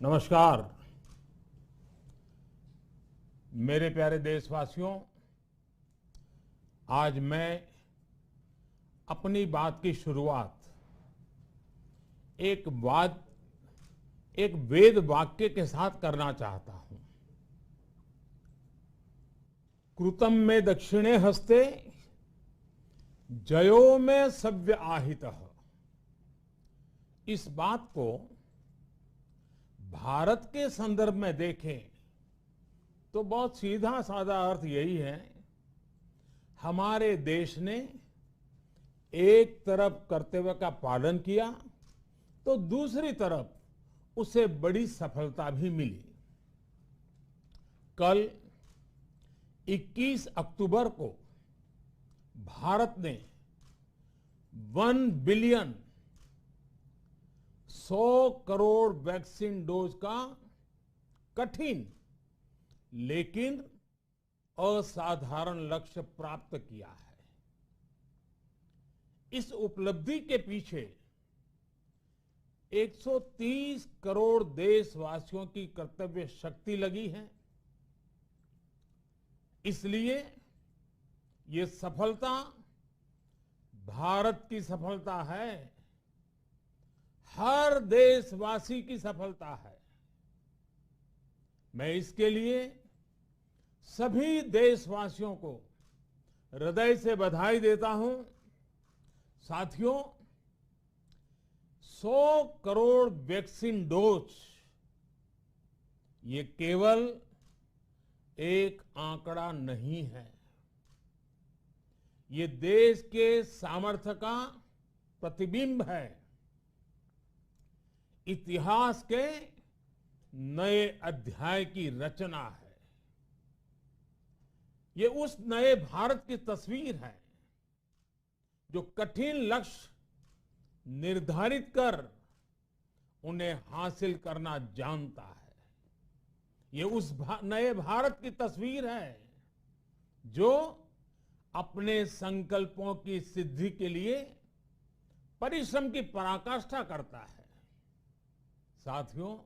नमस्कार मेरे प्यारे देशवासियों। आज मैं अपनी बात की शुरुआत एक वेद वाक्य के साथ करना चाहता हूं। कृतं में दक्षिणे हस्ते जयो में सव्य आहितः। इस बात को भारत के संदर्भ में देखें तो बहुत सीधा साधा अर्थ यही है, हमारे देश ने एक तरफ कर्तव्य का पालन किया तो दूसरी तरफ उसे बड़ी सफलता भी मिली। कल 21 अक्टूबर को भारत ने 1 बिलियन 100 करोड़ वैक्सीन डोज का कठिन लेकिन असाधारण लक्ष्य प्राप्त किया है। इस उपलब्धि के पीछे 130 करोड़ देशवासियों की कर्तव्य शक्ति लगी है। इसलिए ये सफलता भारत की सफलता है, हर देशवासी की सफलता है। मैं इसके लिए सभी देशवासियों को हृदय से बधाई देता हूं। साथियों, 100 करोड़ वैक्सीन डोज ये केवल एक आंकड़ा नहीं है, ये देश के सामर्थ्य का प्रतिबिंब है, इतिहास के नए अध्याय की रचना है। ये उस नए भारत की तस्वीर है जो कठिन लक्ष्य निर्धारित कर उन्हें हासिल करना जानता है। ये उस नए भारत की तस्वीर है जो अपने संकल्पों की सिद्धि के लिए परिश्रम की पराकाष्ठा करता है। साथियों,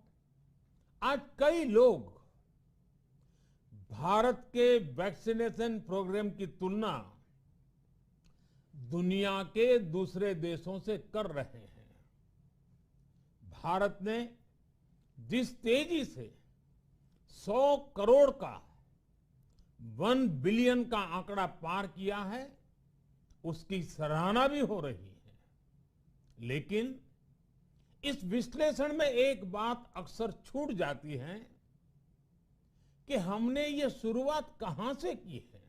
आज कई लोग भारत के वैक्सीनेशन प्रोग्राम की तुलना दुनिया के दूसरे देशों से कर रहे हैं। भारत ने जिस तेजी से 100 करोड़ का 1 बिलियन का आंकड़ा पार किया है, उसकी सराहना भी हो रही है। लेकिन इस विश्लेषण में एक बात अक्सर छूट जाती है कि हमने ये शुरुआत कहां से की है।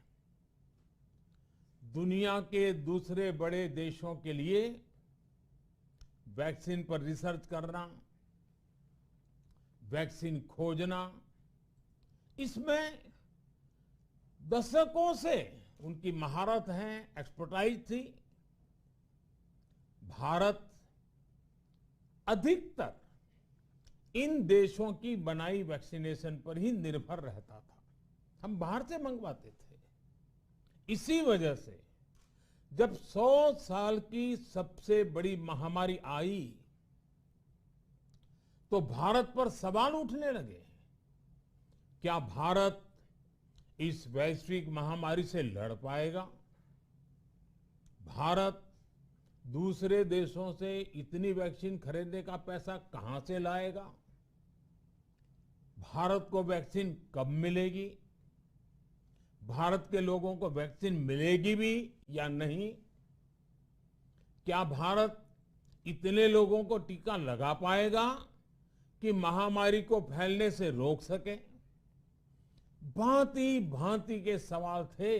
दुनिया के दूसरे बड़े देशों के लिए वैक्सीन पर रिसर्च करना, वैक्सीन खोजना, इसमें दशकों से उनकी महारत है, एक्सपर्टाइज थी। भारत अधिकतर इन देशों की बनाई वैक्सीनेशन पर ही निर्भर रहता था, हम बाहर से मंगवाते थे। इसी वजह से जब 100 साल की सबसे बड़ी महामारी आई तो भारत पर सवाल उठने लगे, क्या भारत इस वैश्विक महामारी से लड़ पाएगा? भारत दूसरे देशों से इतनी वैक्सीन खरीदने का पैसा कहां से लाएगा? भारत को वैक्सीन कब मिलेगी? भारत के लोगों को वैक्सीन मिलेगी भी या नहीं? क्या भारत इतने लोगों को टीका लगा पाएगा कि महामारी को फैलने से रोक सके? भांति भांति के सवाल थे।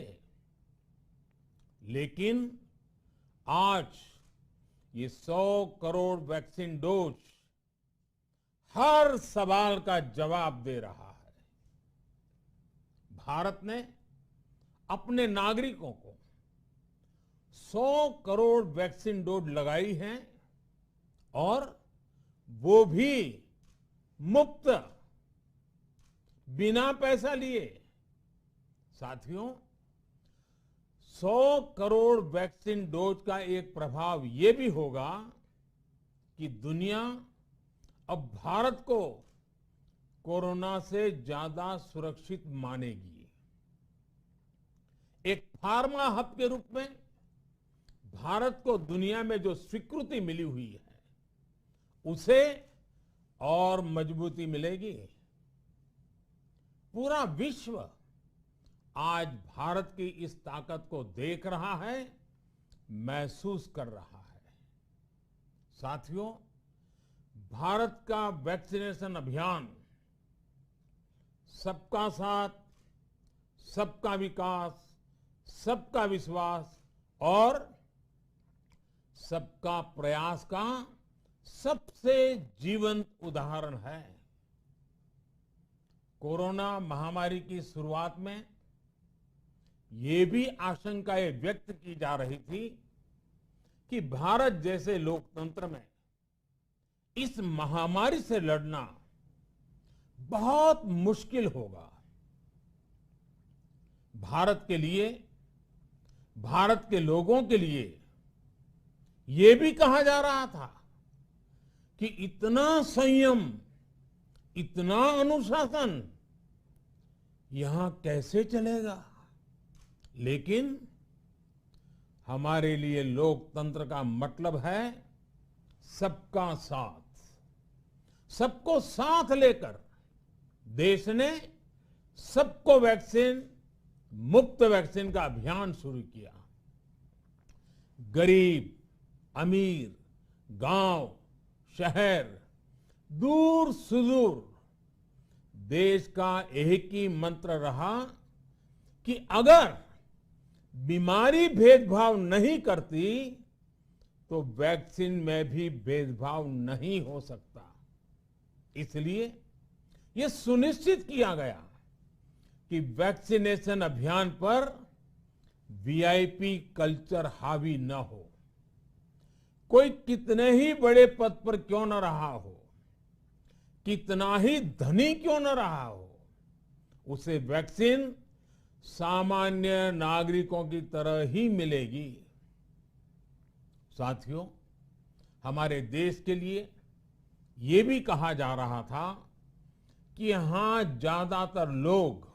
लेकिन आज ये 100 करोड़ वैक्सीन डोज हर सवाल का जवाब दे रहा है। भारत ने अपने नागरिकों को 100 करोड़ वैक्सीन डोज लगाई हैं और वो भी मुफ्त, बिना पैसा लिए। साथियों, 100 करोड़ वैक्सीन डोज का एक प्रभाव ये भी होगा कि दुनिया अब भारत को कोरोना से ज्यादा सुरक्षित मानेगी। एक फार्मा हब के रूप में भारत को दुनिया में जो स्वीकृति मिली हुई है, उसे और मजबूती मिलेगी। पूरा विश्व आज भारत की इस ताकत को देख रहा है, महसूस कर रहा है। साथियों, भारत का वैक्सीनेशन अभियान सबका साथ, सबका विकास, सबका विश्वास और सबका प्रयास का सबसे जीवंत उदाहरण है। कोरोना महामारी की शुरुआत में ये भी आशंकाएं व्यक्त की जा रही थी कि भारत जैसे लोकतंत्र में इस महामारी से लड़ना बहुत मुश्किल होगा। भारत के लिए, भारत के लोगों के लिए ये भी कहा जा रहा था कि इतना संयम, इतना अनुशासन यहां कैसे चलेगा। लेकिन हमारे लिए लोकतंत्र का मतलब है सबका साथ। सबको साथ लेकर देश ने सबको वैक्सीन, मुफ्त वैक्सीन का अभियान शुरू किया। गरीब, अमीर, गांव, शहर, दूर सुदूर, देश का एक ही मंत्र रहा कि अगर बीमारी भेदभाव नहीं करती तो वैक्सीन में भी भेदभाव नहीं हो सकता। इसलिए यह सुनिश्चित किया गया कि वैक्सीनेशन अभियान पर वीआईपी कल्चर हावी न हो। कोई कितने ही बड़े पद पर क्यों न रहा हो, कितना ही धनी क्यों न रहा हो, उसे वैक्सीन सामान्य नागरिकों की तरह ही मिलेगी। साथियों, हमारे देश के लिए ये भी कहा जा रहा था कि यहां ज्यादातर लोग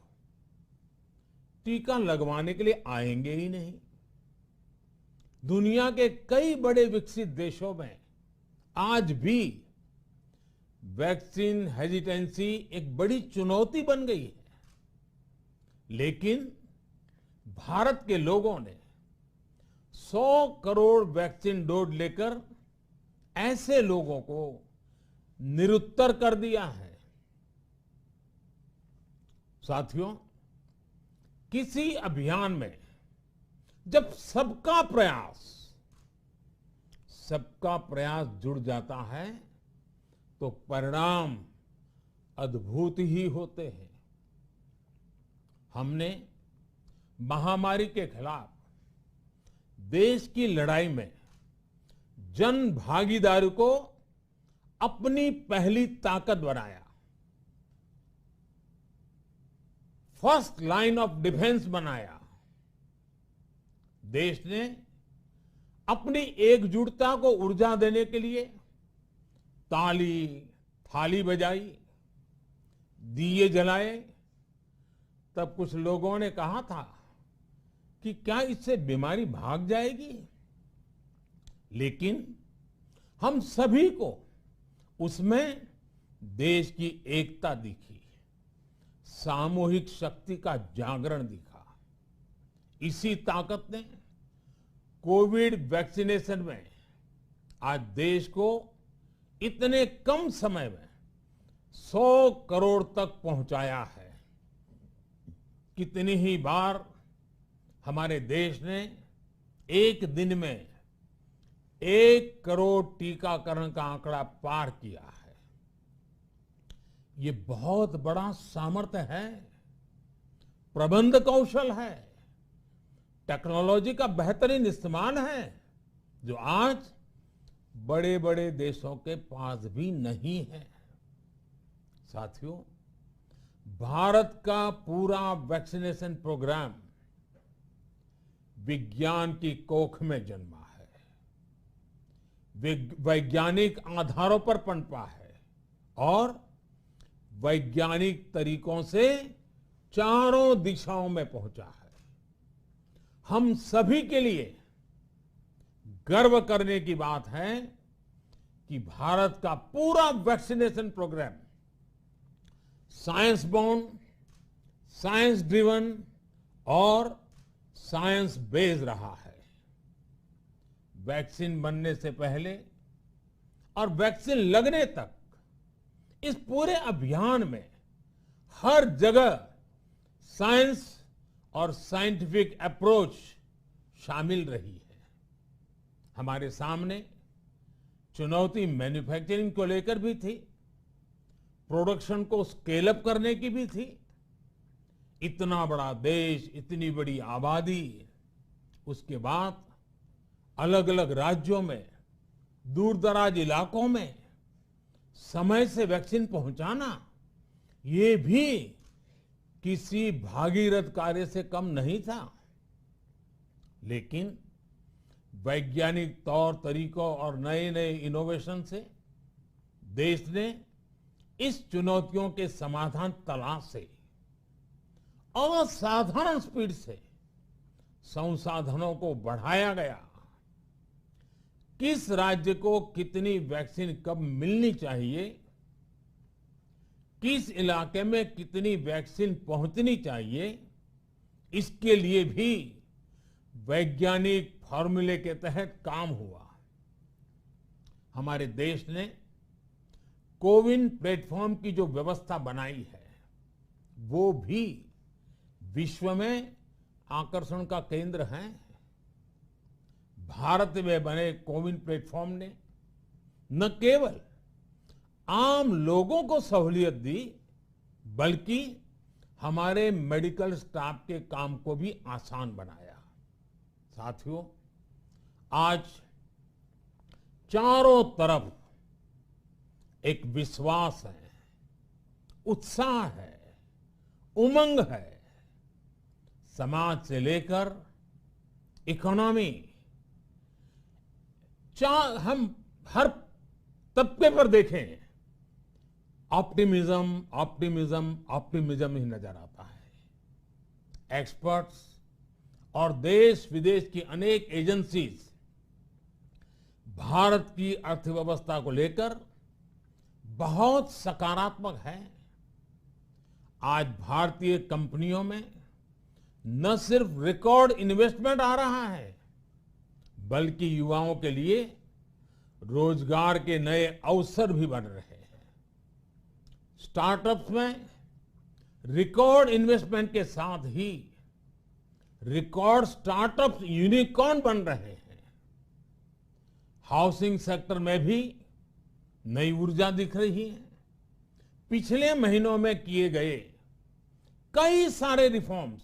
टीका लगवाने के लिए आएंगे ही नहीं। दुनिया के कई बड़े विकसित देशों में आज भी वैक्सीन हेजिटेंसी एक बड़ी चुनौती बन गई है। लेकिन भारत के लोगों ने 100 करोड़ वैक्सीन डोज लेकर ऐसे लोगों को निरुत्तर कर दिया है। साथियों, किसी अभियान में जब सबका प्रयास जुड़ जाता है तो परिणाम अद्भुत ही होते हैं। हमने महामारी के खिलाफ देश की लड़ाई में जन भागीदारी को अपनी पहली ताकत बनाया। फर्स्ट लाइन ऑफ डिफेंस बनाया। देश ने अपनी एकजुटता को ऊर्जा देने के लिए ताली, थाली बजाई, दिए जलाए। तब कुछ लोगों ने कहा था कि क्या इससे बीमारी भाग जाएगी? लेकिन हम सभी को उसमें देश की एकता दिखी, सामूहिक शक्ति का जागरण दिखा। इसी ताकत ने कोविड वैक्सीनेशन में आज देश को इतने कम समय में 100 करोड़ तक पहुंचाया है। कितनी ही बार हमारे देश ने एक दिन में 1 करोड़ टीकाकरण का आंकड़ा पार किया है। ये बहुत बड़ा सामर्थ्य है, प्रबंध कौशल है, टेक्नोलॉजी का बेहतरीन इस्तेमाल है, जो आज बड़े बड़े देशों के पास भी नहीं है। साथियों, भारत का पूरा वैक्सीनेशन प्रोग्राम विज्ञान की कोख में जन्मा है, वैज्ञानिक आधारों पर पनपा है और वैज्ञानिक तरीकों से चारों दिशाओं में पहुंचा है। हम सभी के लिए गर्व करने की बात है कि भारत का पूरा vaccination programme science born, science driven और साइंस बेस्ड रहा है। वैक्सीन बनने से पहले और वैक्सीन लगने तक इस पूरे अभियान में हर जगह साइंस और साइंटिफिक अप्रोच शामिल रही है। हमारे सामने चुनौती मैन्युफैक्चरिंग को लेकर भी थी, प्रोडक्शन को स्केल अप करने की भी थी। इतना बड़ा देश, इतनी बड़ी आबादी, उसके बाद अलग अलग राज्यों में, दूर दराज इलाकों में समय से वैक्सीन पहुंचाना, ये भी किसी भागीरथ कार्य से कम नहीं था। लेकिन वैज्ञानिक तौर तरीकों और नए नए इनोवेशन से देश ने इस चुनौतियों के समाधान तलाशे असाधारण स्पीड से संसाधनों को बढ़ाया गया। किस राज्य को कितनी वैक्सीन कब मिलनी चाहिए, किस इलाके में कितनी वैक्सीन पहुंचनी चाहिए, इसके लिए भी वैज्ञानिक फॉर्मूले के तहत काम हुआ। हमारे देश ने कोविन प्लेटफॉर्म की जो व्यवस्था बनाई है, वो भी विश्व में आकर्षण का केंद्र है। भारत में बने कोविन प्लेटफॉर्म ने न केवल आम लोगों को सहूलियत दी, बल्कि हमारे मेडिकल स्टाफ के काम को भी आसान बनाया। साथियों, आज चारों तरफ एक विश्वास है, उत्साह है, उमंग है। समाज से लेकर इकोनॉमी, हम हर तबके पर देखें, ऑप्टिमिज्म ऑप्टिमिज्म ऑप्टिमिज्म ही नजर आता है। एक्सपर्ट्स और देश विदेश की अनेक एजेंसीज भारत की अर्थव्यवस्था को लेकर बहुत सकारात्मक है। आज भारतीय कंपनियों में न सिर्फ रिकॉर्ड इन्वेस्टमेंट आ रहा है, बल्कि युवाओं के लिए रोजगार के नए अवसर भी बन रहे हैं। स्टार्टअप्स में रिकॉर्ड इन्वेस्टमेंट के साथ ही रिकॉर्ड स्टार्टअप्स यूनिकॉर्न बन रहे हैं। हाउसिंग सेक्टर में भी नई ऊर्जा दिख रही है। पिछले महीनों में किए गए कई सारे रिफॉर्म्स,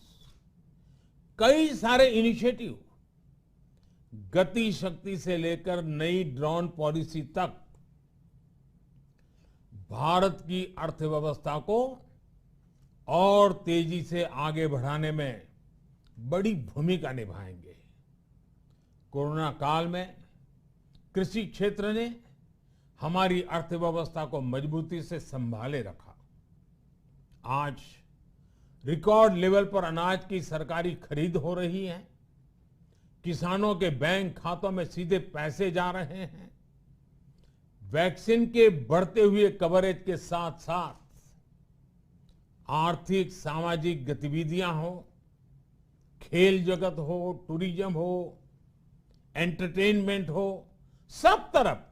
कई सारे इनिशिएटिव, गति शक्ति से लेकर नई ड्रोन पॉलिसी तक भारत की अर्थव्यवस्था को और तेजी से आगे बढ़ाने में बड़ी भूमिका निभाएंगे। कोरोना काल में कृषि क्षेत्र ने हमारी अर्थव्यवस्था को मजबूती से संभाले रखा। आज रिकॉर्ड लेवल पर अनाज की सरकारी खरीद हो रही है। किसानों के बैंक खातों में सीधे पैसे जा रहे हैं। वैक्सीन के बढ़ते हुए कवरेज के साथ साथ आर्थिक सामाजिक गतिविधियां हो, खेल जगत हो, टूरिज्म हो, एंटरटेनमेंट हो, सब तरफ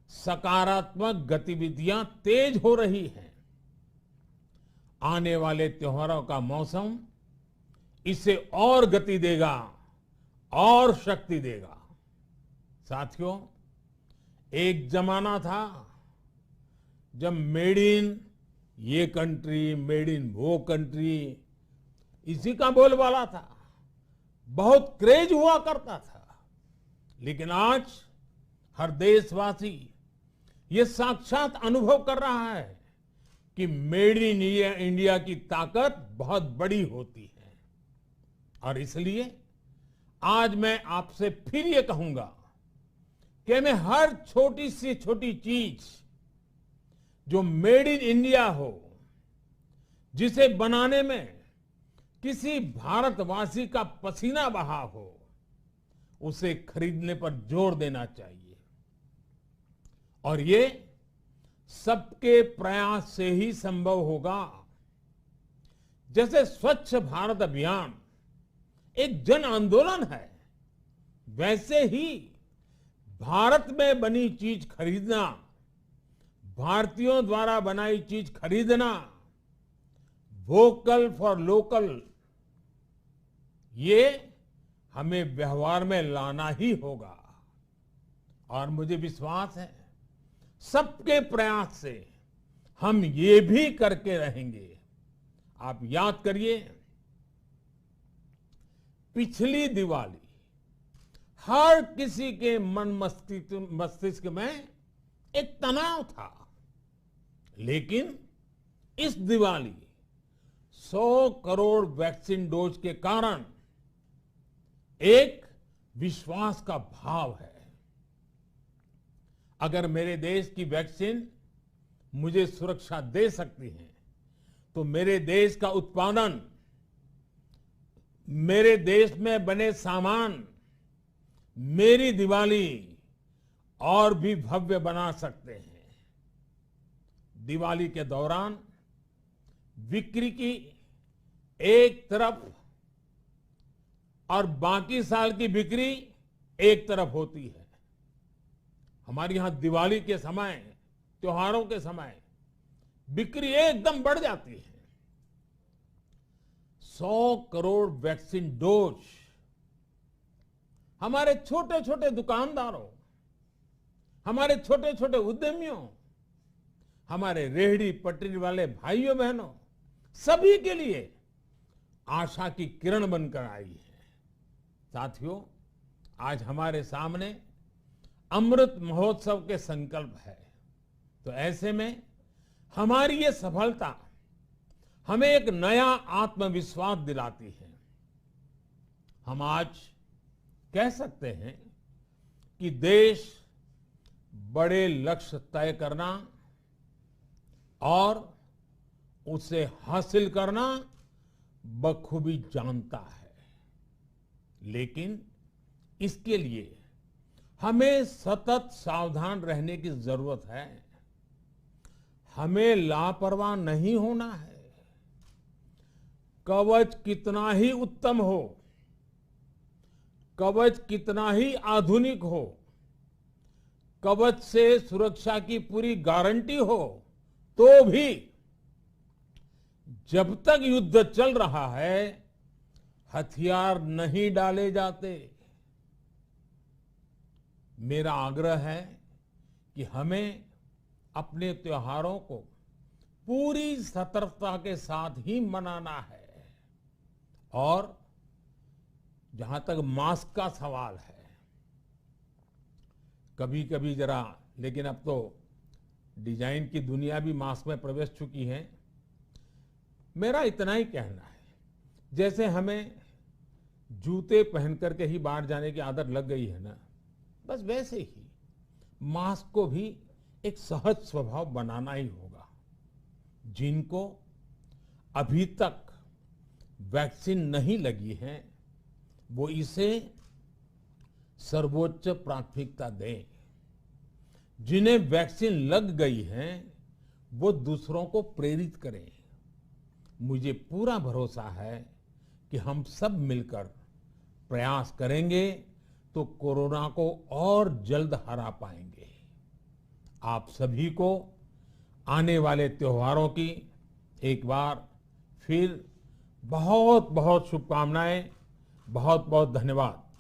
सकारात्मक गतिविधियां तेज हो रही हैं। आने वाले त्योहारों का मौसम इसे और गति देगा और शक्ति देगा। साथियों, एक जमाना था जब मेड इन ये कंट्री, मेड इन वो कंट्री, इसी का बोलबाला था, बहुत क्रेज हुआ करता था। लेकिन आज हर देशवासी ये साक्षात अनुभव कर रहा है कि मेड इन इंडिया की ताकत बहुत बड़ी होती है। और इसलिए आज मैं आपसे फिर ये कहूंगा कि हमें हर छोटी से छोटी चीज जो मेड इन इंडिया हो, जिसे बनाने में किसी भारतवासी का पसीना बहा हो, उसे खरीदने पर जोर देना चाहिए। और ये सबके प्रयास से ही संभव होगा। जैसे स्वच्छ भारत अभियान एक जन आंदोलन है, वैसे ही भारत में बनी चीज खरीदना, भारतीयों द्वारा बनाई चीज खरीदना, वोकल फॉर लोकल, ये हमें व्यवहार में लाना ही होगा। और मुझे विश्वास है सबके प्रयास से हम ये भी करके रहेंगे। आप याद करिए, पिछली दिवाली हर किसी के मन मस्तिष्क में एक तनाव था, लेकिन इस दिवाली 100 करोड़ वैक्सीन डोज के कारण एक विश्वास का भाव है। अगर मेरे देश की वैक्सीन मुझे सुरक्षा दे सकती है, तो मेरे देश का उत्पादन, मेरे देश में बने सामान मेरी दिवाली और भी भव्य बना सकते हैं। दिवाली के दौरान बिक्री की एक तरफ और बाकी साल की बिक्री एक तरफ होती है। हमारे यहां दिवाली के समय, त्योहारों के समय बिक्री एकदम बढ़ जाती है। 100 करोड़ वैक्सीन डोज हमारे छोटे छोटे दुकानदारों, हमारे छोटे छोटे उद्यमियों, हमारे रेहड़ी पटरी वाले भाइयों बहनों, सभी के लिए आशा की किरण बनकर आई है। साथियों, आज हमारे सामने अमृत महोत्सव के संकल्प है, तो ऐसे में हमारी ये सफलता हमें एक नया आत्मविश्वास दिलाती है। हम आज कह सकते हैं कि देश बड़े लक्ष्य तय करना और उसे हासिल करना बखूबी जानता है, लेकिन इसके लिए हमें सतत सावधान रहने की जरूरत है। हमें लापरवाह नहीं होना है। कवच कितना ही उत्तम हो, कवच कितना ही आधुनिक हो, कवच से सुरक्षा की पूरी गारंटी हो, तो भी जब तक युद्ध चल रहा है, हथियार नहीं डाले जाते। मेरा आग्रह है कि हमें अपने त्योहारों को पूरी सतर्कता के साथ ही मनाना है। और जहां तक मास्क का सवाल है, कभी कभी जरा, लेकिन अब तो डिजाइन की दुनिया भी मास्क में प्रवेश चुकी है। मेरा इतना ही कहना है, जैसे हमें जूते पहन करके ही बाहर जाने की आदत लग गई है ना, बस वैसे ही मास्क को भी एक सहज स्वभाव बनाना ही होगा। जिनको अभी तक वैक्सीन नहीं लगी है, वो इसे सर्वोच्च प्राथमिकता दें। जिन्हें वैक्सीन लग गई है, वो दूसरों को प्रेरित करें। मुझे पूरा भरोसा है कि हम सब मिलकर प्रयास करेंगे तो कोरोना को और जल्द हरा पाएंगे। आप सभी को आने वाले त्योहारों की एक बार फिर बहुत बहुत शुभकामनाएं। बहुत बहुत धन्यवाद।